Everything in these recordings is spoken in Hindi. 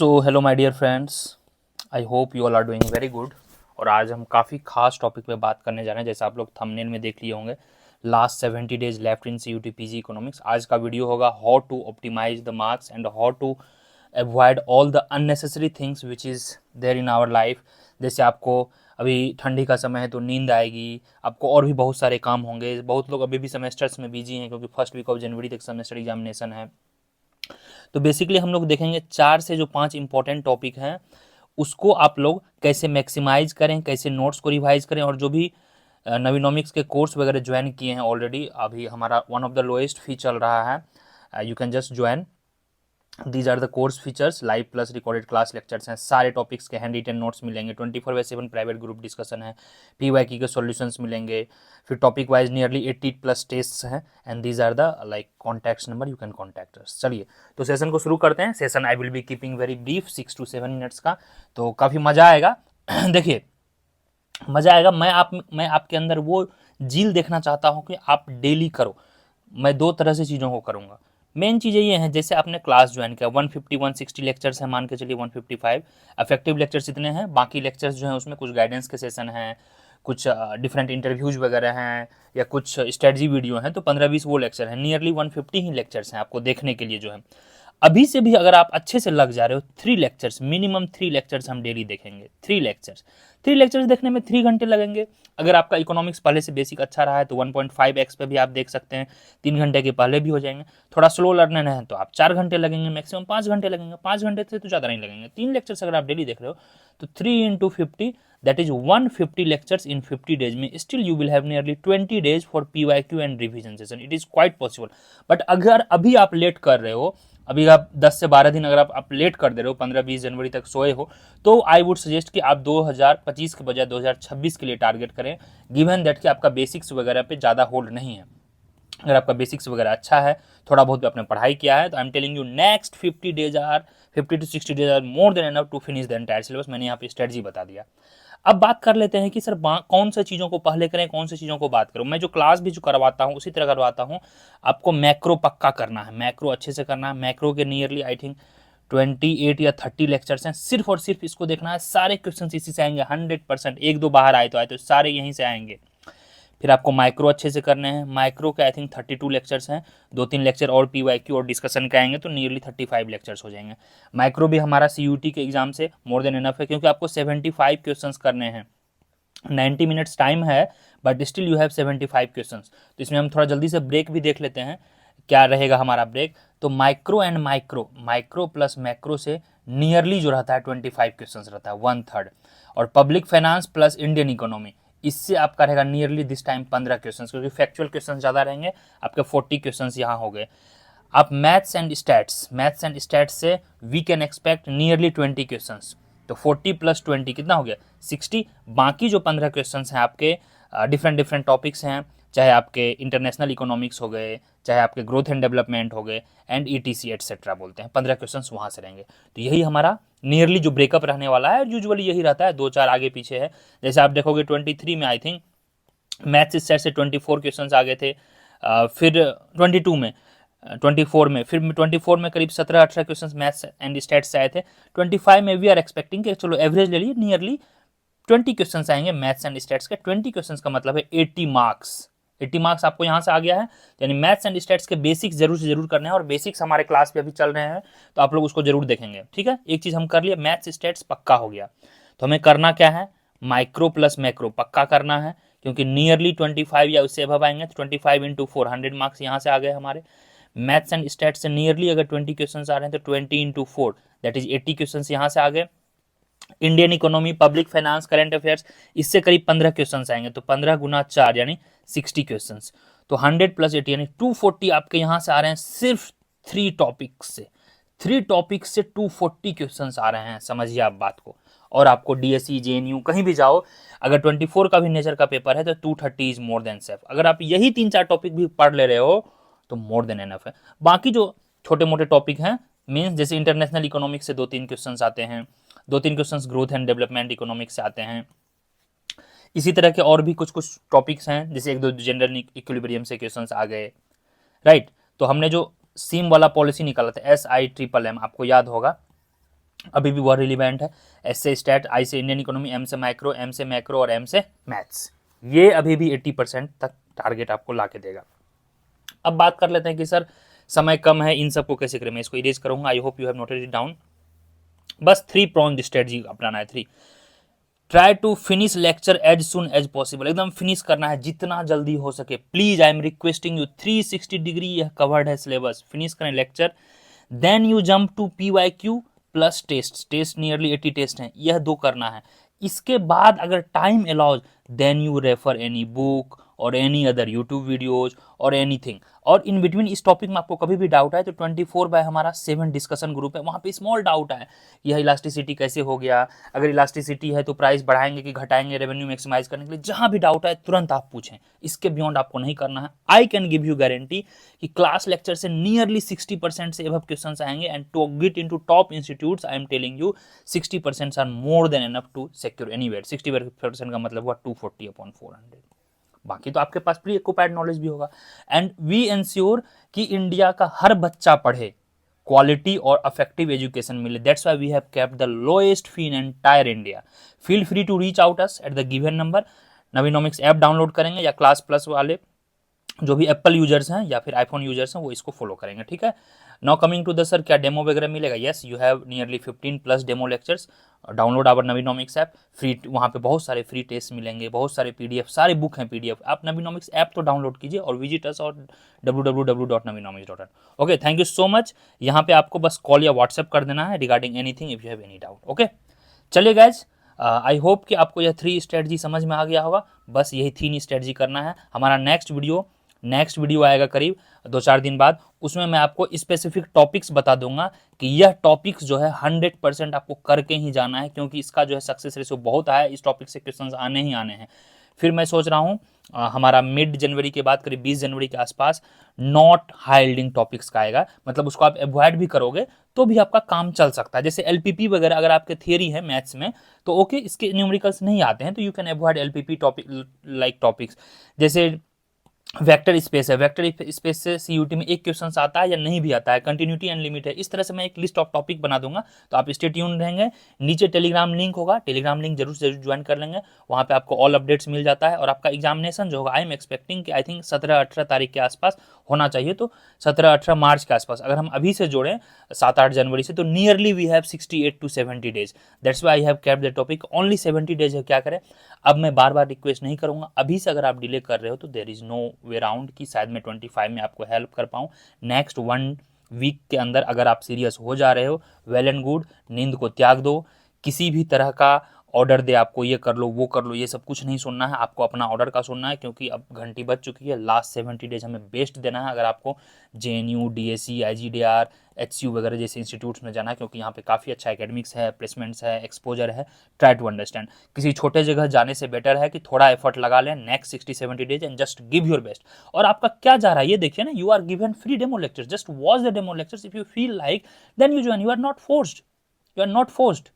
So hello my dear friends, I hope you all are doing very good. और आज हम काफ़ी खास टॉपिक पे बात करने जा रहे हैं। जैसे आप लोग थंबनेल में देख लिए होंगे, last 70 days left in CUT PG economics. आज का वीडियो होगा how to optimize the marks and how to avoid all the unnecessary things which is there in our life. जैसे आपको अभी ठंडी का समय है तो नींद आएगी, आपको और भी बहुत सारे काम होंगे। बहुत लोग अभी भी सेमेस्टर्स में बिजी हैं क्योंकि फर्स्ट वीक ऑफ जनवरी तक सेमेस्टर एग्जामिनेशन है। तो बेसिकली हम लोग देखेंगे 4 से जो 5 इंपॉर्टेंट टॉपिक हैं उसको आप लोग कैसे मैक्सिमाइज करें, कैसे नोट्स को रिवाइज करें। और जो भी नवीनॉमिक्स के कोर्स वगैरह ज्वाइन किए हैं ऑलरेडी, अभी हमारा one of the lowest fee चल रहा है, you can just join. These are the course features, live plus recorded class lectures हैं, सारे टॉपिक्स के हैंड रिटन नोट्स मिलेंगे, 24/7 प्राइवेट ग्रुप डिस्कशन है, PYQ के सॉल्यूशंस मिलेंगे, फिर topic wise nearly 80 plus test हैं and these are the like contact number, you can contact us. चलिए तो सेशन को शुरू करते हैं। Session I will be keeping very brief, 6 to 7 minutes का, तो काफ़ी मज़ा आएगा। देखिए मज़ा आएगा। मैं आपके अंदर वो जील देखना चाहता हूँ कि आप डेली करो। मैं 2 तरह से चीज़ों को करूँगा। मेन चीज़ें ये हैं, जैसे आपने क्लास ज्वाइन किया, 150-160 लेक्चर्स हैं, मान के चलिए 155 इफेक्टिव लेक्चर्स इतने हैं। बाकी लेक्चर्स जो हैं उसमें कुछ गाइडेंस के सेशन हैं, कुछ डिफरेंट इंटरव्यूज वगैरह हैं, या कुछ स्ट्रेटजी वीडियो हैं, तो 15-20 वो लेक्चर हैं। नियरली 150 ही लेक्चर्स हैं आपको देखने के लिए जो है। अभी से भी अगर आप अच्छे से लग जा रहे हो, 3 लेक्चर्स, मिनिमम 3 लेक्चर्स हम डेली देखेंगे। 3 लेक्चर्स देखने में 3 घंटे लगेंगे। अगर आपका इकोनॉमिक्स पहले से बेसिक अच्छा रहा है तो 1.5x पे भी आप देख सकते हैं, 3 घंटे के पहले भी हो जाएंगे। थोड़ा स्लो लर्नर है तो आप 4 घंटे लगेंगे, मैक्सिमम 5 घंटे लगेंगे। 5 घंटे से तो ज़्यादा नहीं लगेंगे। 3 लेक्चर्स अगर आप डेली देख रहे हो तो 3 into 50 that is 150 lectures in 50 days में। Still you will have nearly 20 days for PYQ and revision session. It is quite possible. But अगर अभी आप लेट कर रहे हो, अभी आप 10 से 12 दिन अगर आप लेट कर दे रहे हो, 15-20 जनवरी तक सोए हो, तो आई वुड सजेस्ट कि आप 2025 के बजाय 2026 के लिए टारगेट करें, गिवन दैट कि आपका बेसिक्स वगैरह पे ज़्यादा होल्ड नहीं है। अगर आपका बेसिक्स वगैरह अच्छा है, थोड़ा बहुत भी आपने पढ़ाई किया है, तो I am telling you next 50 to 60 days are more than enough to finish the entire syllabus. मैंने यहाँ पे स्ट्रेटजी बता दिया। अब बात कर लेते हैं कि सर कौन सी चीज़ों को पहले करें, कौन सी चीज़ों को बात करूं। मैं जो क्लास भी जो करवाता हूं उसी तरह करवाता हूं। आपको मैक्रो पक्का करना है, मैक्रो अच्छे से करना है। मैक्रो के नियरली आई थिंक 28 या 30 लेक्चर्स हैं। सिर्फ और सिर्फ इसको देखना है। सारे क्वेश्चन इसी से आएंगे 100%। एक दो बाहर आए तो सारे यहीं से आएंगे। फिर आपको माइक्रो अच्छे से करने हैं। माइक्रो के आई थिंक 32 लेक्चर्स हैं, 2-3 लेक्चर और PYQ और डिस्कशन के आएंगे तो नियरली 35 लेक्चर्स हो जाएंगे। माइक्रो भी हमारा CUT के एग्जाम से मोर देन इनफ है, क्योंकि आपको 75 क्वेश्चंस करने हैं। 90 मिनट्स टाइम है but still you have 75 questions. तो इसमें हम थोड़ा जल्दी से ब्रेक भी देख लेते हैं, क्या रहेगा हमारा ब्रेक। तो micro and micro plus macro से नियरली जो रहता है 25 क्वेश्चंस रहता है, 1/3। और public finance plus Indian economy, इससे आपका रहेगा नियरली दिस टाइम 15 क्वेश्चंस, क्योंकि फैक्चुअल क्वेश्चंस ज़्यादा रहेंगे। आपके 40 क्वेश्चंस यहाँ हो गए। आप मैथ्स एंड स्टैट्स से we can expect nearly 20 questions. तो 40 + 20 कितना हो गया, 60। बाकी जो 15 क्वेश्चंस हैं आपके डिफरेंट टॉपिक्स हैं, चाहे आपके इंटरनेशनल इकोनॉमिक्स हो गए, चाहे आपके ग्रोथ एंड डेवलपमेंट हो गए, एंड ETC एटसेट्रा बोलते हैं, 15 क्वेश्चंस वहाँ से रहेंगे। तो यही हमारा नियरली जो ब्रेकअप रहने वाला है। यूजुअली यही रहता है, 2-4 आगे पीछे है। जैसे आप देखोगे 23 में आई थिंक मैथ्स स्टैट से 24 क्वेश्चंस आ गए थे। फिर 22 में, 24 में, फिर 24 में करीब 17-18 क्वेश्चन मैथ्स एंड स्टैट्स से आए थे। 25 में वी आर एक्सपेक्टिंग कि चलो एवरेज ले लिए, नियरली 20 क्वेश्चन आएंगे मैथ्स एंड स्टैट्स के। 20 क्वेश्चन का मतलब है 80 मार्क्स। 80 मार्क्स आपको यहाँ से आ गया है। यानी मैथ्स एंड स्टैट्स के बेसिक्स जरूर से जरूर करने हैं, और बेसिक्स हमारे क्लास पे अभी चल रहे हैं तो आप लोग उसको जरूर देखेंगे। ठीक है, एक चीज़ हम कर लिए, मैथ्स स्टैट्स पक्का हो गया। तो हमें करना क्या है, माइक्रो प्लस मैक्रो पक्का करना है, क्योंकि नियरली 25 या उससे अबव आएंगे। तो 25 × 4 100 मार्क्स यहाँ से आ गए हमारे। मैथ्स एंड स्टैट्स से नियरली अगर 20 क्वेश्चंस आ रहे हैं तो 20 × 4 दैट इज 80 क्वेश्चंस यहाँ से आ गए। Indian economy, public finance, current affairs, इससे करीब 15 क्वेश्चंस आएंगे। तो 15 × 4 यानी 60 क्वेश्चंस। तो 100 + 80 यानी 240 आपके यहाँ से आ रहे हैं सिर्फ 3 टॉपिक्स से। 3 टॉपिक्स से 240 क्वेश्चंस आ रहे हैं, समझिए आप बात को। और आपको DSE, JNU कहीं भी जाओ, अगर 24 का भी नेचर का पेपर है तो 230 इज मोर देन सेफ। अगर आप यही 3-4 टॉपिक भी पढ़ ले रहे हो तो मोर देन एनफ है। बाकी जो छोटे मोटे टॉपिक हैं, मीन्स जैसे इंटरनेशनल इकोनॉमिक्स से 2-3 क्वेश्चंस आते हैं, 2-3 questions growth and development economics से आते हैं। इसी तरह के और भी कुछ टॉपिक्स हैं, जैसे 1-2 जनरल इक्विलिब्रियम से क्वेश्चंस आ गए, राइट। तो हमने जो सीम वाला पॉलिसी निकाला था SIMMM, आपको याद होगा, अभी भी बहुत रिलीवेंट है। एस से स्टैट, आई से इंडियन इकोनॉमी, एम से माइक्रो, एम से मैक्रो और एम से मैथ्स, ये अभी भी 80% तक टारगेट आपको ला के देगा। अब बात कर लेते हैं कि सर समय कम है, इन सबको कैसे करें। मैं इसको इरेज करूंगा, I hope you have noted it down. बस 3 प्रॉन्ग स्ट्रेटजी अपनाना है। 3, try to finish lecture as soon as possible, एकदम फिनिश करना है जितना जल्दी हो सके। Please I am requesting you, 360 degree यह कवर्ड है सिलेबस, फिनिश करें lecture. Then you jump to PYQ plus test, test nearly 80 test हैं, यह 2 करना है। इसके बाद अगर time allows then you refer any book और एनी अदर यूट्यूब वीडियोज और एनीथिंग। और इन बिटवीन इस टॉपिक में आपको कभी भी डाउट है तो 24/7 डिस्कशन ग्रुप है, वहाँ पे स्मॉल डाउट है, यह इलास्टिसिटी कैसे हो गया, अगर इलास्टिसिटी है तो प्राइस बढ़ाएंगे कि घटाएंगे रेवेन्यू मैक्सिमाइज करने के लिए, जहाँ भी डाउट है तुरंत आप पूछें, इसके बियॉन्ड आपको नहीं करना है। I can give you guarantee कि क्लास लेक्चर से नियरली 60% से एबव क्वेश्चंस आएंगे, and to get into top institutes I am telling you 60% are more than enough to secure anywhere. 60% का मतलब हुआ 240/400। बाकी तो आपके पास प्री एक्यूपाइड नॉलेज भी होगा। एंड वी इंश्योर कि इंडिया का हर बच्चा पढ़े, क्वालिटी और इफेक्टिव एजुकेशन मिले। That's why we have kept the lowest fee in entire India. Feel free to reach out us at the given number. Navinomics app download करेंगे या क्लास प्लस वाले जो भी एप्पल यूजर्स हैं या फिर आईफोन यूजर्स हैं वो इसको फॉलो करेंगे, ठीक है। Now coming to the sir, क्या डेमो वगैरह मिलेगा? Yes, you have nearly 15+ demo lectures. Download our Navinomics app, free, वहाँ पे बहुत सारे फ्री टेस्ट मिलेंगे, बहुत सारे PDF, सारे बुक हैं PDF। आप नवीनोमिक्स ऐप तो डाउनलोड कीजिए और विजिट अस और www.navinomics.in। Okay, thank you so much. यहाँ पे आपको बस कॉल या व्हाट्सएप कर देना है regarding anything if you have any doubt. Okay, चलिए गाइज, आई होप कि आपको यह 3 स्ट्रेटजी समझ में आ गया होगा। बस यही 3 स्ट्रेटजी करना है। हमारा नेक्स्ट वीडियो आएगा करीब 2-4 दिन बाद, उसमें मैं आपको स्पेसिफिक टॉपिक्स बता दूंगा कि यह टॉपिक्स जो है 100% आपको करके ही जाना है, क्योंकि इसका जो है सक्सेस रेशियो बहुत हाई है, इस टॉपिक से क्वेश्चंस आने ही आने हैं। फिर मैं सोच रहा हूँ हमारा मिड जनवरी के बाद करीब 20 जनवरी के आसपास नॉट हाई यील्डिंग टॉपिक्स का आएगा, मतलब उसको आप अवॉइड भी करोगे तो भी आपका काम चल सकता है। जैसे LPP वगैरह अगर आपके थियरी है मैथ्स में तो ओके, इसके न्यूमेरिकल्स नहीं आते हैं तो you can avoid LPP topic like topics. जैसे वेक्टर स्पेस है, वेक्टर स्पेस से CUT में एक क्वेश्चन आता है या नहीं भी आता है, कंटिन्यूटी एंड लिमिट है, इस तरह से मैं एक लिस्ट ऑफ टॉपिक बना दूंगा, तो आप स्टे ट्यून रहेंगे। नीचे टेलीग्राम लिंक होगा, टेलीग्राम लिंक जरूर से ज्वाइन कर लेंगे, वहाँ पे आपको ऑल अपडेट्स मिल जाता है। और आपका एग्जामिनेशन जो होगा आई एम एक्सपेक्टिंग कि आई थिंक 17-18 तारीख के आसपास होना चाहिए, तो 17-18 मार्च के आसपास अगर हम अभी से जोड़ें 7-8 जनवरी से, तो nearly we have 68 to 70 days. That's why I have kept the topic only 70 days है। क्या करें, अब मैं बार बार रिक्वेस्ट नहीं करूंगा, अभी से अगर आप डिले कर रहे हो तो there is no way round कि शायद मैं 25 में आपको हेल्प कर पाऊँ। नेक्स्ट 1 वीक के अंदर अगर आप सीरियस हो जा रहे हो, वेल एंड गुड, नींद को त्याग दो। किसी भी तरह का ऑर्डर दे आपको, ये कर लो वो कर लो, ये सब कुछ नहीं सुनना है, आपको अपना ऑर्डर का सुनना है, क्योंकि अब घंटी बज चुकी है। लास्ट 70 डेज हमें बेस्ट देना है अगर आपको JNU, DSE, IGDR, HCU वगैरह जैसे इंस्टीट्यूट्स में जाना है, क्योंकि यहाँ पे काफ़ी अच्छा एकेडमिक्स है, प्लेसमेंट्स है, एक्सपोजर है। ट्राई टू अंडरस्टैंड, किसी छोटे जगह जाने से बेटर है कि थोड़ा एफर्ट लगा लें next 60-70 days and just give your best. और आपका क्या जा रहा है ये देखिए ना, you are given free demo lectures, just watch the demo lectures, if you feel like then you join, you are not forced, you are not forced.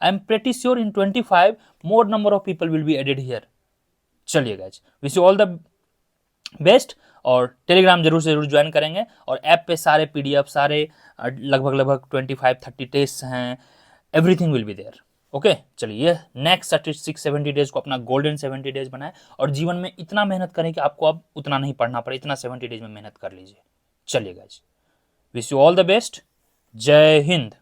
I am pretty sure in 25 more number of people will be added here. चलिए guys, wish you all the best. और टेलीग्राम जरूर से जरूर ज्वाइन करेंगे, और ऐप पे सारे PDF, सारे लगभग 25-30 टेस्ट हैं, everything will be there. Okay, चलिए नेक्स्ट 36-70 डेज को अपना गोल्डन 70 डेज बनाए, और जीवन में इतना मेहनत करें कि आपको अब उतना नहीं पढ़ना पड़े, इतना 70 डेज में मेहनत कर लीजिए। चलिए guys, wish you all the best. जय हिंद।